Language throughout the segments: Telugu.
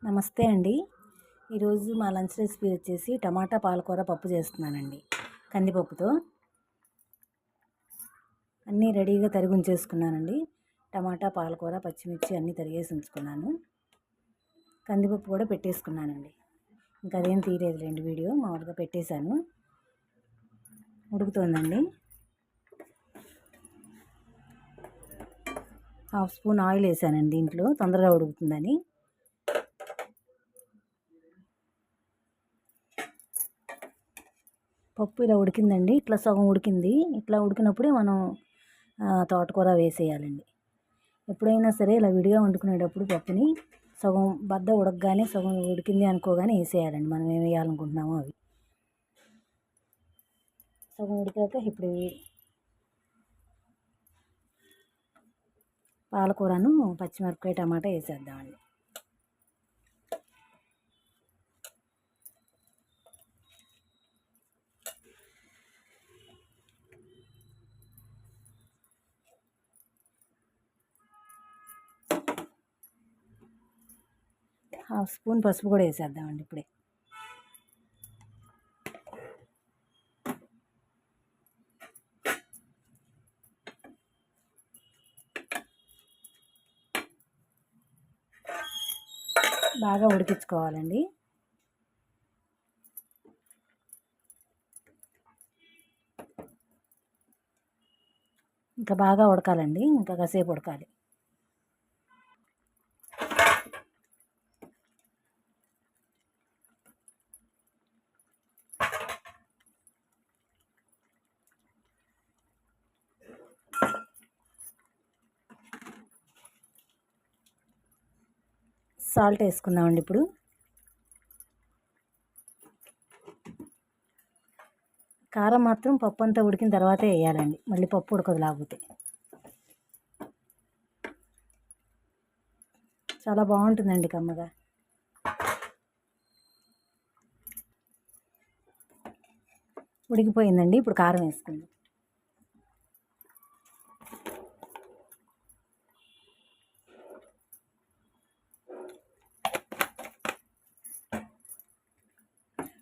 నమస్తే అండి. ఈరోజు మా లంచ్ రెసిపీ వచ్చేసి టమాటా పాలకూర పప్పు చేస్తున్నానండి. కందిపప్పుతో అన్నీ రెడీగా తరిగి ఉంచేసుకున్నానండి. టమాటా పాలకూర పచ్చిమిర్చి అన్నీ తరిగేసి ఉంచుకున్నాను. కందిపప్పు కూడా పెట్టేసుకున్నానండి. ఇంకా అదేం తీయలేదులేండి, వీడియో మామూలుగా పెట్టేశాను. ఉడుకుతోందండి. 1/2 స్పూన్ ఆయిల్ వేసానండి దీంట్లో, తొందరగా ఉడుకుతుందని. పప్పు ఇలా ఉడికిందండి, ఇట్లా సగం ఉడికింది. ఇట్లా ఉడికినప్పుడే మనం తోటకూర వేసేయాలండి. ఎప్పుడైనా సరే ఇలా విడిగా వండుకునేటప్పుడు పప్పుని సగం బద్ద ఉడకగానే, సగం ఉడికింది అనుకోగానే వేసేయాలండి మనం ఏం వేయాలనుకుంటున్నామో అవి. సగం ఉడికాక ఇప్పుడు పాలకూరను పచ్చిమిరపకాయ టమాటా వేసేద్దామండి. హాఫ్ స్పూన్ పసుపు కూడా వేసేద్దామండి ఇప్పుడే. బాగా ఉడికించుకోవాలండి. ఇంకా బాగా ఉడకాలండి, ఇంకా కాసేపు ఉడకాలి. సాల్ట్ వేసుకుందామండి ఇప్పుడు. కారం మాత్రం పప్పు అంతా ఉడికిన తర్వాతే వేయాలండి, మళ్ళీ పప్పు ఉడకదు లేకపోతే. చాలా బాగుంటుందండి కమ్మగా. ఉడికిపోయిందండి, ఇప్పుడు కారం వేసుకుందాం.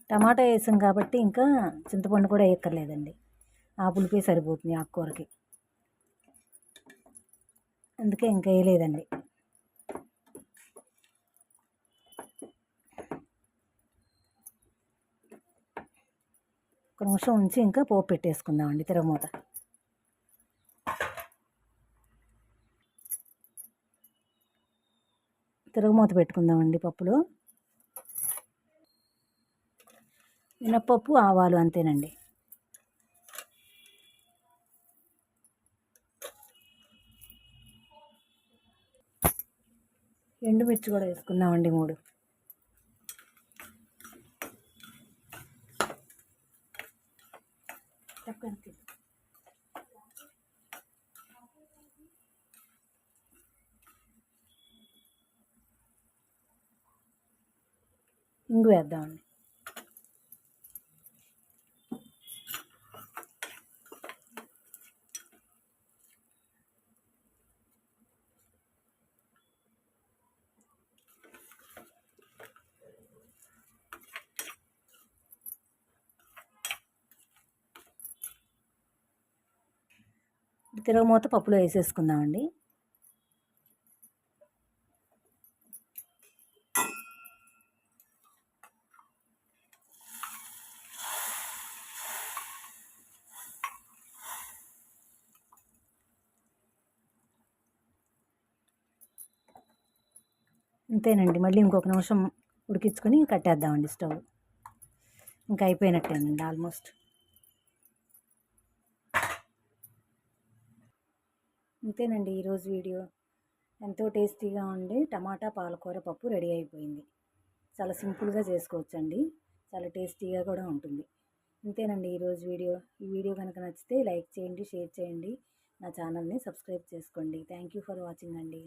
టమాటా వేసాం కాబట్టి ఇంకా చింతపండు కూడా వేయక్కర్లేదండి. ఆ పులిపే సరిపోతుంది ఆకుకూరకి, అందుకే ఇంకా వేయలేదండి. ఒక నిమిషం ఉంచి ఇంకా పోపు పెట్టేసుకుందామండి. తిరగమూత పెట్టుకుందామండి పప్పులో. మినప్పప్పు, ఆవాలు అంతేనండి. ఎండుమిర్చి కూడా వేసుకుందామండి 3. ఇంగు వేద్దామండి. తిరగమూత పప్పులో వేసేసుకుందామండి. అంతేనండి, మళ్ళీ ఇంకొక నిమిషం ఉడికించుకొని కట్టేద్దామండి స్టవ్. ఇంకా అయిపోయినట్టేనండి ఆల్మోస్ట్. అంతేనండి, ఈరోజు వీడియో. ఎంతో టేస్టీగా ఉండి టమాటా పాలకూర పప్పు రెడీ అయిపోయింది. చాలా సింపుల్గా చేసుకోవచ్చండి, చాలా టేస్టీగా కూడా ఉంటుంది. అంతేనండి ఈరోజు వీడియో. ఈ వీడియో కనుక నచ్చితే లైక్ చేయండి, షేర్ చేయండి, నా ఛానల్ని సబ్స్క్రైబ్ చేసుకోండి. థ్యాంక్ యూ ఫర్ వాచింగ్ అండి.